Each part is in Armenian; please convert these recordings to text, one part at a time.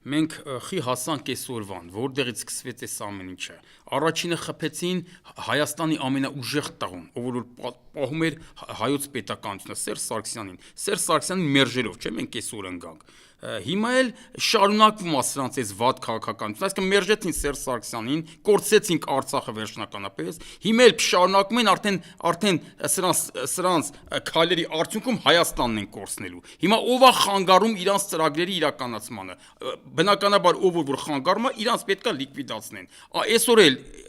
Մենք խի հասանք այսօրվան, որտեղից սկսվեց այս ամեն ինչը։ Առաջինը խփեցին Հայաստանի ամենաուժեղ տղուն, ով որ պահում էր հայոց պետականությունը, Սերժ Սարգսյանին։ Սերժ Սարգսյանին մերժելով, չէ՞, մենք այսօր ընկանք։ Հիմա էլ շարունակվում է սրանց այս վատ քաղաքականությունը, այսինքն մերժեցին Սերժ Սարգսյանին, կորցրեցինք Արցախը վերջնականապես, հիմա էլ շարունակում են արդեն սրանց քայլերի արդյունքում Հայաստանն են կորցնելու։ Հիմա ով է խանգարում իրանց ծրագրերի իրականացմանը։ Բնականաբար ով որ խանգարում է, իրանց պետքա լիկվիդացնեն։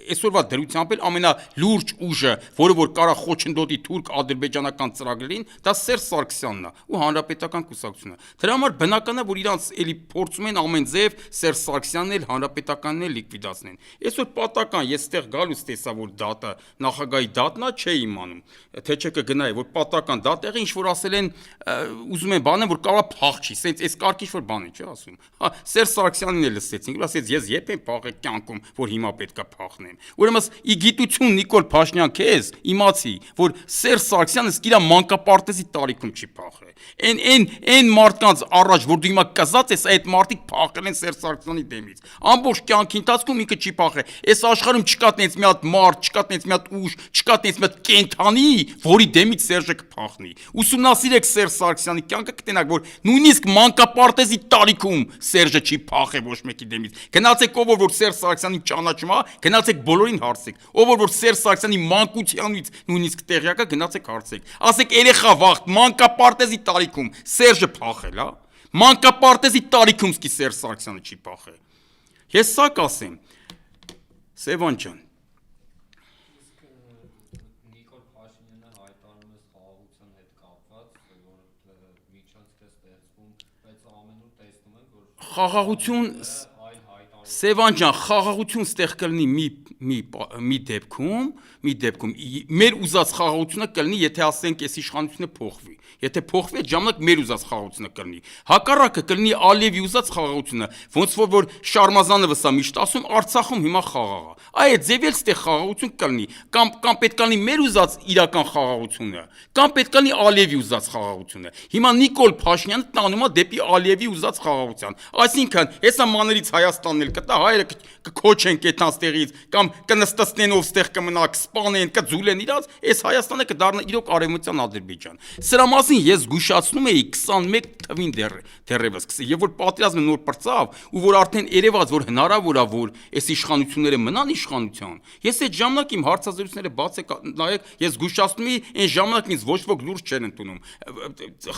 Այսօրվա դրությամբ էլ ամենալուրջ ուժը, որը որ կարա խոչընդոտի թուրք-ադրբեջանական ծրագրերին, դա Սերժ Սարգսյանն է ու հանրապետական կուսակցությունը։ Դրա համար բնական որ իրանց էլի փորձում են ամեն ձև Սերժ Սարգսյանն էլ հանրապետականն էլ լիկվիդացնեն։ Այսօր պատական ես ստեղ գալուց տեսա որ դատը նախագահի դատն է, չէի իմանում, թե չէ կգնայի որ պատական դատեղը ինչ որ ասել են ուզում են բանը որ կարա փախչի, սենց այս կարգ ինչ որ բան է, չի ասում։ Հա Սերժ Սարգսյանին էլ լսեցինք, ասեց ես երբ եմ փախել կյանքում, որ հիմա պետքա փախնեմ։ Ուրեմն ի գիտություն Նիկոլ Փաշինյան քեզ իմացի, որ Սերժ Սարգսյանը իր մանկապարտեզի տարիքում չի փախել։ Այն մարդկանց առաջ որ դու հիմա կզած ես այդ մարդիկ փախել են Սերժ Սարգսյանի դեմից։ Ամբողջ կյանքի ընթացքում ինքը չի փախել։ Այս աշխարհում չկա տենց մի հատ մարդ, չկա տենց մի հատ ուժ, չկա տենց մի հատ կենթանի, որի դեմից Սերժը կփախնի։ Ուսումնասիրեք Սերժ Սարգսյանի կյանքը կտենաք, որ նույնիսկ մանկապարտեզի տարիքում Սերժը չի փախել ոչ մեկի դեմից։ Գնացեք ով որ Սերժ Սարգսյանին ճանաչում է, գնացեք բոլորին հարցեք։ Ով որ Սերժ Սարգսյանի մանկությանից նույնիսկ տեղյակա գնացեք հարցեք։ Ասեք երեխա վաղ մանկապարտեզի տարիքում Սերժը փախել, հա։ Մանկապարտեզի տարիքում սկի Սերժ Սարգսյանը չի փախել։ Ես սա կասեմ։ Սևան ջան։ Նիկոլ Փաշինյանը հայտարարում է խաղաղության հետ կապված, որ միջանցք է ստեղծվում, բայց ամենուր տեսնում ենք, որ խաղաղություն Սևան ջան, խաղաղություն ստեղ կլինի մի դեպքում մեր ուզած խաղաղությունը կլինի, եթե ասենք այս իշխանությունը փոխվի։ Եթե փոխվի, այդ ժամանակ մեր ուզած խաղաղությունը կլինի։ Հակառակը կլինի Ալիևի ուզած խաղաղությունը, ոնց որ Շարմազանովը սա միշտ ասում, Արցախում հիմա խաղաղ է։ Այդ ձևել ստեղ խաղաղություն կլինի, կամ պետք է լինի մեր ուզած իրական խաղաղությունը, կամ պետք է լինի Ալիևի ուզած խաղաղությունը։ Հիմա Նիկոլ Փաշինյանը տանում է դեպի Ալիևի ուզած խաղաղության։ Այսինքն, հեսա մաներից Հայաստանն էլ կտա, հայերը կքոչեն կետան ստեղից, կամ կնստացնեն ով ստեղ կմնա, կսպանեն, կձուլեն իրաց, այս Հայաստանը կդառնա իրոք արևմտյան Ադրբեջան։ Սրա մասին ես զգուշացնում էի 21 թվին դեռևս, եւ որ պատերազմը նոր պրծավ, ու որ արդեն երևաց որ հնարավոր է որ այս իշխանությունները մնան իշխանության։ Ես այդ ժամանակ իմ հարցազրույցները բացեք նայեք, ես զգուշացնում էի այն ժամանակ ինձ ոչ ոք լուրջ չեն ընդունում։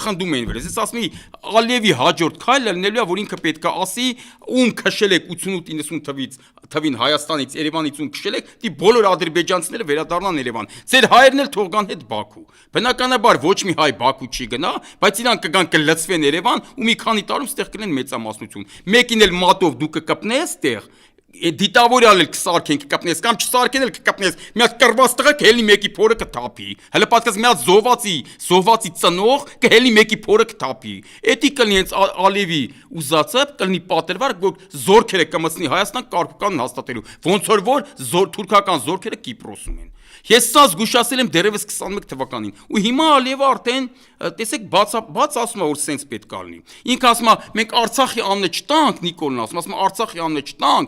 Խնդում էին վրես։ Ես ասում էի Ալիևի հաջորդ քայլը լինելու է որ ինքը պետք է ասի ում քշել եք 88-90 թվին Հայաստանից Երևանից ում քշել եք, դի բոլոր ադրբեջանցիները վերադառնան Երևան։ Ձեր հայերն էլ թող գան հետ Բաքու։ Բնականաբար ոչ մի հայ Բաքու չի գնա, բայց իրանք կգան կլծվեն Երևան ու մի քանի տարում ստեղ կլինեն մեծամասնություն։ Մեկին էլ մատով դու կկպնես տեղ, դիտավորյալ էլ կսարքեն կկպնես կամ չսարքեն էլ կկպնես, մի հատ կռված տղա կհելի մեկի փորը կթափի։ Հələ պատկաս մի հատ զոհվածի ծնող կհելի մեկի փորը կթափի։ Էդի կլինի հենց Ալիևի ուզածը կլինի պատերվար որ զորքերը կմցնի Հայաստան կարգուկանն հաստատելու, ոնց որ թուրքական զորքերը Կիպրոսում են։ Ես սա զգուշացել եմ դեռևս 21 թվականին ու հիմա Ալիևը արդեն տեսեք բաց ասում է որ սենց պետք է լինի։ Ինքը ասում է մենք Արցախի անունը չտանք, Նիկոլն ասում է Արցախի անունը չտանք,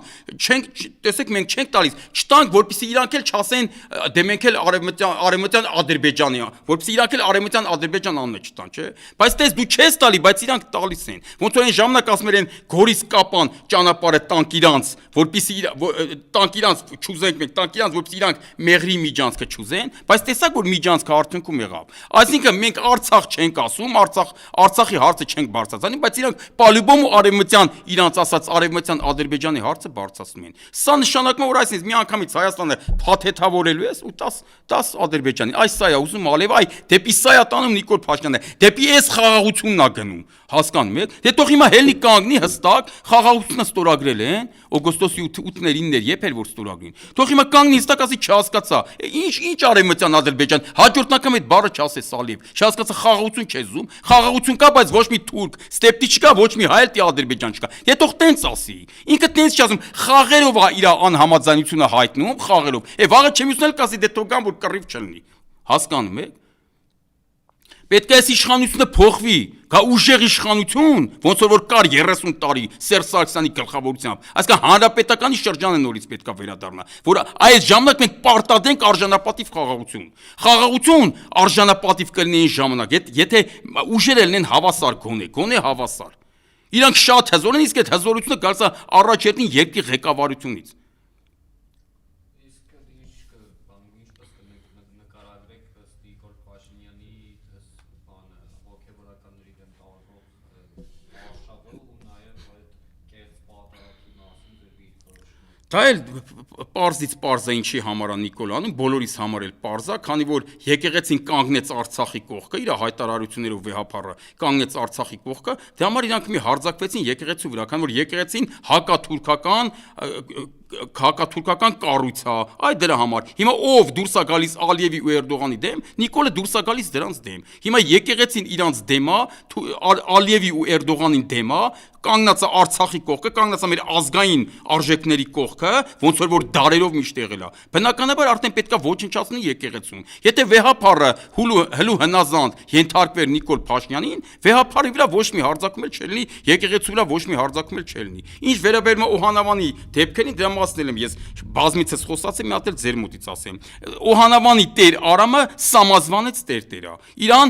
տեսեք մենք չենք տալիս, չտանք որպեսզի իրանք էլ չասեն դե մենք էլ արևմտյան Ադրբեջանի, որպեսզի իրանք էլ արևմտյան Ադրբեջան անունը չտան, չէ՞։ Բայց տես դու չես տալի, բայց իրանք տալիս են։ Ոնց որ այն ժամանակ ասում են Գորիս կապան ճանապարհը տանք իրանց, որպեսզի տանք իրանց չուզենք մենք, տանք իրանց որպեսզի իրանք մեղրի միջանցքը չուզեն, բայց տեսակ որ միջանցքը արդյունքում եղավ։ Այսինքն մենք Արցախ չենք ասում, Արցախի հարցը չենք բարձրացնում, բայց իրանք պալյուբոմ արևմտյան իրանց ասած արևմտյան Ադրբեջանի հարցը բարձրացնում են։ Սա նշանակում է որ այսինքն միանգամից Հայաստանը փաթեթավորելու է ու 10 Ադրբեջանի։ Այս սա է ուզում Ալիևը, դեպի սա է տանում Նիկոլ Փաշինյանը, դեպի այս խաղաղությունն է գնում։ Հասկանում եք։ Դե թող հիմա հելի կանգնի հստակ խաղաղությունը ստորագրել են օգոստոսի 8-9-ներ երբ էլ որ ստորագրին։ Թող հիմա կանգնի հստակ ասի չհասկացա։ Ինչ արևմտյան Ադրբեջան, հաջորդ անգամ այդ բառը չասես Ալիև։ Չհասկացա խաղաղություն չես ուզում, խաղաղություն կա, բայց ոչ մի թուրք, ստեպտի չկա, ոչ մի հայ էլ Ադրբեջան չկա։ Դե թող տենց ասի։ Ինքը տենց չի ասում, խաղերով է իր անհամաձայնությունը հայտնում, խաղերով։ Վաղը չեմ ուզում կասի դե թող գան որ կռիվ չլինի։ Հասկանում եք։ Պետք է այս իշխանությունը փոխվի, Կա ուժեղ իշխանություն, ոնց որ կար 30 տարի Սերժ Սարգսյանի գլխավորությամբ, այսինքն հանրապետականի շրջանը նորից պետքա վերադառնա, որ այս ժամանակ մենք պարտադրենք արժանապատիվ խաղաղություն։ Խաղաղություն արժանապատիվ կլինի այն ժամանակ, եթե ուժերը լինեն հավասար գոնե հավասար։ Իրանք շատ հզոր են, իսկ այդ հզորությունը գալիս է առաջերտին երկրի ղեկավարությունից։ Ինչպես նկարագրեք ըստ Նիկոլ Փաշինյանի բանը հոգեվորականների դեմ տարվող արշավը ու նաև այդ կեղծ պատահարի մասին ձեր դիրքորոշումը։ Դա էլ պարզից պարզ է ինչի համար է Նիկոլանում, բոլորիս համար էլ պարզ է, քանի որ եկեղեցին կանգնեց Արցախի կողքը, իր հայտարարություններով վեհապարը կանգնեց Արցախի կողքը, դե համար իրանք մի հարձակվեցին եկեղեցու վրա, քանի որ եկեղեցին հակաթուրքական կառույց է, այ դրա համար։ Հիմա ով դուրս է գալիս Ալիևի ու Էրդողանի դեմ, Նիկոլը դուրս է գալիս դրանց դեմ։ Հիմա եկեղեցին իրանց դեմ է, Ալիևի ու Էրդողանին դեմ է, կանգնած է Արցախի կողքը, կանգնած է մեր ազգային արժեքների կողքը, ոնց որ դարերով միշտ եղել է։ Բնականաբար արդեն պետքա ոչնչացնի եկեղեցուն։ Եթե վեհապարը հլու հնազանդ ենթարկվեր Նիկոլ Փաշինյանին, վեհապարի վրա ոչ մի հարձակում էլ չլինի, եկեղեցու վրա ոչ մի հարձակում էլ չլինի։ Ինչ վերաբերում է Օհանավանի դեպքերին, դրա մասն եմ ես բազմիցս խոսացել, մի հատ էլ ձեր մոտից ասեմ։ Օհանավանի տեր Արամը սամազվանեց տերտերա։ Իրան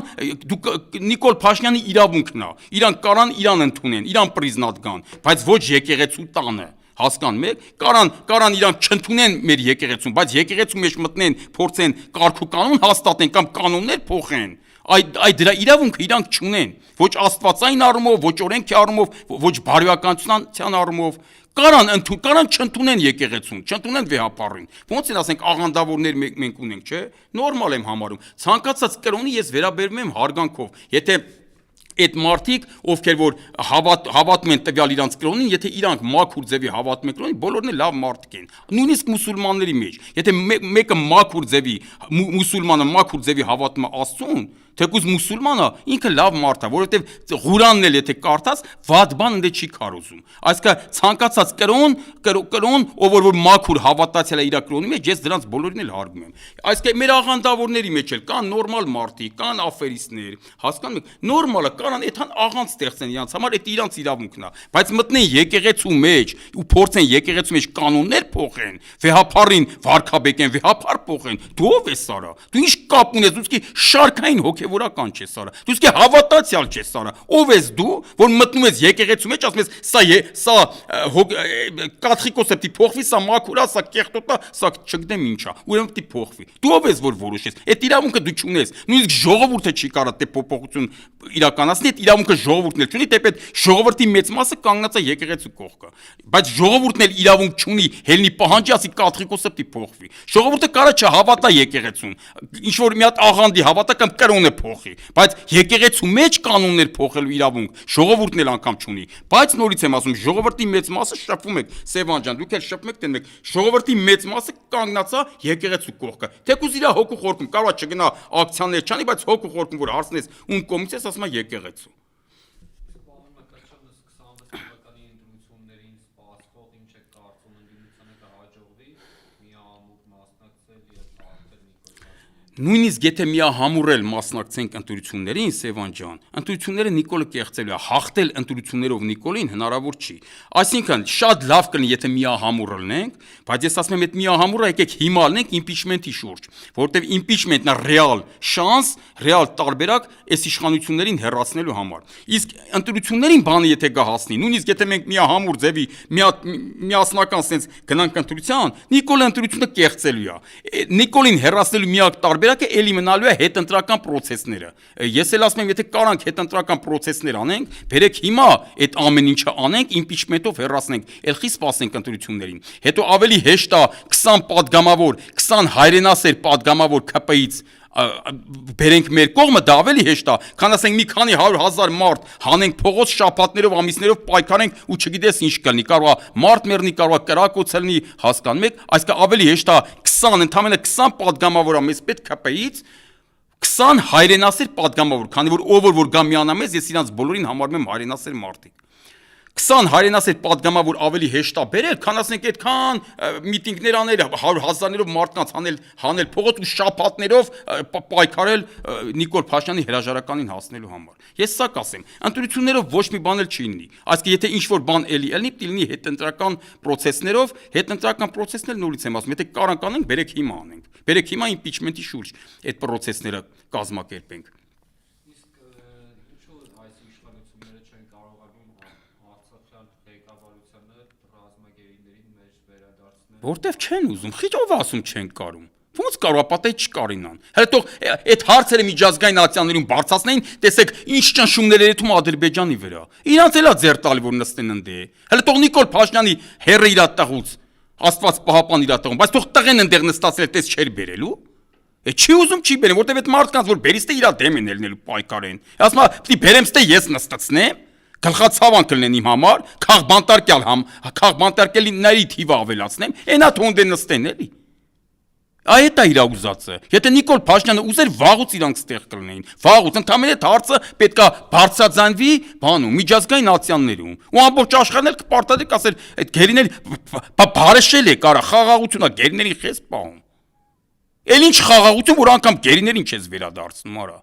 Նիկոլ Փաշինյանի իրավունքն է։ Իրան կարան իրան ընդունեն, իրան պրիզնատ գան, բայց ոչ եկեղեցու տանը։ Հասկանում եք, կարան իրանք չընդունեն մեր եկեղեցուն, բայց եկեղեցու մեջ մտնեն, փորձեն կարգ ու կանոն հաստատեն կամ կանոններ փոխեն։ Այդ դրա իրավունքը իրանք չունեն, ոչ աստվածային առումով, ոչ օրենքի առումով, ոչ բարոյականության առումով։ Կարան չընդունեն եկեղեցուն, չընդունեն վեհապարին։ Ոնց են ասենք աղանդավորներ մենք ունենք, չէ՞։ Նորմալ եմ համարում։ Ցանկացած կրոնի ես վերաբերում եմ հարգանքով։ Եթե այդ մարդիկ, ովքեր որ հավատում են տվյալ իրանց կրոնին, եթե իրանք մաքուր ձևի հավատում են կրոնին, բոլորն էլ լավ մարդիկ են։ Նույնիսկ մուսուլմանների մեջ, եթե մեկը մաքուր ձևի, մուսուլմանը մաքուր ձևի հավատում է Աստծուն, թեկուզ մուսուլմանը ինքը լավ մարդ է, որովհետև Ղուրանն էլ եթե կարդաս, վատ բան ընդ չի քարոզում։ Այսինքն ցանկացած կրոն, ով որ մաքուր հավատացել է իր կրոնի մեջ, ես դրանց բոլորին էլ հարգում եմ։ Այսինքն մեր աղանդավորների մեջ էլ կան նորմալ մարդիկ, կան աֆերիստներ, հասկանում եք, նորմալը կարան այդքան աղանդ ստեղծեն իրանց համար, այդ իրանց իրավունքն է, բայց մտնեն եկեղեցու մեջ ու փորձեն եկեղեցու մեջ կանոններ փոխեն, վեհապարին վարքաբեկեն, վեհապար փոխեն, դու ով ես սարա, դու ինչ կապ ունես, դու իսկ շարքային հոգևորական չես սարա, դու իսկ հավատացյալ չես սարա, ով ես դու, որ մտնում ես եկեղեցու մեջ, ասում ես սա կաթողիկոս է պիտի փոխվի, սա մաքուր է, սա կեղտոտ է, սա չգիտեմ ինչ է, ուրեմն պիտի փոխվի, դու ով ես որ որոշես, այդ իրավունքը դու չունես, նույնիսկ ժողովուրդը չի կարող դե փոփոխություն իրականացնի, այդ իրավունքը ժողովուրդն էլ չունի, թեպետ ժողովրդի մեծ մասը կանգնած է եկեղեցու կողքը, բայց ժողովուրդն էլ իրավունք չունի, հելնի պահանջի, ասի կաթողիկոսը պիտի փոխվի, ժողովուրդը կարա չհավատա եկեղեցուն, ինչ որ մի հատ աղանդի հավատա կամ կրոնը փոխի, բայց եկեղեցու մեջ կանոններ փոխելու իրավունք ժողովուրդն էլ անգամ չունի, բայց նորից եմ ասում, ժողովրդի մեծ մասը շփվում եք, Սևան ջան, դուք էլ շփում եք, տենում եք, ժողովրդի մեծ մասը կանգնած է եկեղեցու կողքը, թեկուզ իր հոգու խորքում կարող է չգնա ակցիաներ չանի, բայց հոգու խորքում որ հարցնես ում կողմից ես, ասում է եկեղեցու։ Նույնիսկ եթե միահամուռել մասնակցենք ընտրություններին, Սևան ջան, ընտրությունները Նիկոլը կեղծելու է, հաղթել ընտրություններով Նիկոլին հնարավոր չի։ Այսինքն շատ լավ կլինի, եթե միահամուռելնենք, բայց ես ասում եմ, այդ միահամուռը եկեք հիմա լնենք իմպիչմենտի շուրջ, որովհետև իմպիչմենտն է ռեալ շանս, ռեալ տարբերակ այս իշխանություններին հեռացնելու համար։ Իսկ ընտրություններին բանը եթե գա հասնի, նույնիսկ եթե մենք միահամուռ ձևի միասնական sense գնանք ընտրության, Նիկոլը ընտրությունը կեղծելու է։ Նիկոլին հեռացնելու միակ տարբերակը էլի մնալու է հետընտրական process-ները։ Ես էլ ասում եմ, եթե կարանք հետընտրական process-ներ անենք, բերեք հիմա այդ ամեն ինչը անենք, impeachment-ով հեռացնենք, ել խի սպասենք ընտրություններին։ Հետո ավելի հեշտ է 20 падգամավոր, 20 հայրենասեր падգամավոր ԿՊ-ից բերենք մեր կողմը, դա ավելի հեշտ է, քան ասենք մի քանի 100,000 մարդ հանենք փողոց շաբաթներով, ամիսներով պայքարենք ու չգիտես ինչ կլինի, կարող է մարդ մեռնի, կարող է կրակոց լինի, հասկանում եք, այսինքն ավելի հեշտ է 20, ընդամենը 20 падգամավոր է մեզ պետք ԿՊ-ից 20 հայրենասեր падգամավոր, քանի որ ով որ գա միանա մեզ, ես իրանց բոլորին համարում եմ հայրենասեր մարդիկ։ 20 հայրենասեր պատգամավոր ավելի հեշտ է բերել, քան ասենք այդքան միտինգներ անել, 100,000-ներով մարդկանց հանել փողոց ու շաբաթներով պայքարել Նիկոլ Փաշինյանի հրաժարականին հասնելու համար։ Ես սա կասեմ, ընտրություններով ոչ մի բան էլ չի լինի։ Այսինքն եթե ինչ-որ բան էլի ելնի, պիտի լինի հետընտրական պրոցեսներով, հետընտրական պրոցեսն էլ նորից եմ ասում, եթե կարանք անենք, բերեք հիմա անենք։ Բերեք հիմա իմպիչմենտի շուրջ այդ պրոցեսները կազմակերպենք։ Ինչու այս իշխանությունները չեն կարողանում Արցախյան ղեկավարությանը ռազմագերիներին մեջ վերադարձնել։ Որտեվ չեն ուզում, ով ասում չեն կարում։ Ոնց կարող է պատահի չկարինան։ Հələ թող այդ հարցերը միջազգային ակցիաներում բարձրացնեին, տեսեք ինչ ճնշումներ էր թվում Ադրբեջանի վրա։ Իրանց էլա ձեռ տալի որ նստեն ընդե։ Հələ թող Նիկոլ Փաշինյանի հերը իր տղուց, Աստված պահապան իր տղուն, բայց թող տղեն ընդեղ նստածել տես չեր բերելու։ Չի ուզում չի բերեմ, որտեվ այդ մարդկանց որ բերից թե իր դեմ են ելնելու պայքարեն։ Ասում է, պիտի բերեմ ստե ես նստացնեմ, գլխացավան կլնեն իմ համար, քաղբանտարկելիների թիվը ավելացնեմ, այնա թող դե նստեն էլի։ Այդ է իր ուզածը։ Եթե Նիկոլ Փաշինյանը ուզեր վաղուց իրանք ստեղ կլինեին։ Վաղուց ընդամենը այդ հարցը պետքա բարձրաձայնվի բանում, միջազգային ակցիաներում։ Ու ամբողջ աշխարհն էլ կպարտադրի, կասեր, այդ գերիներ բարեշել է, կարա խաղաղությունա գերիներին խես պահում։ Էլ ինչ խաղաղություն, որ անգամ գերիներին չես վերադարձնում, արա։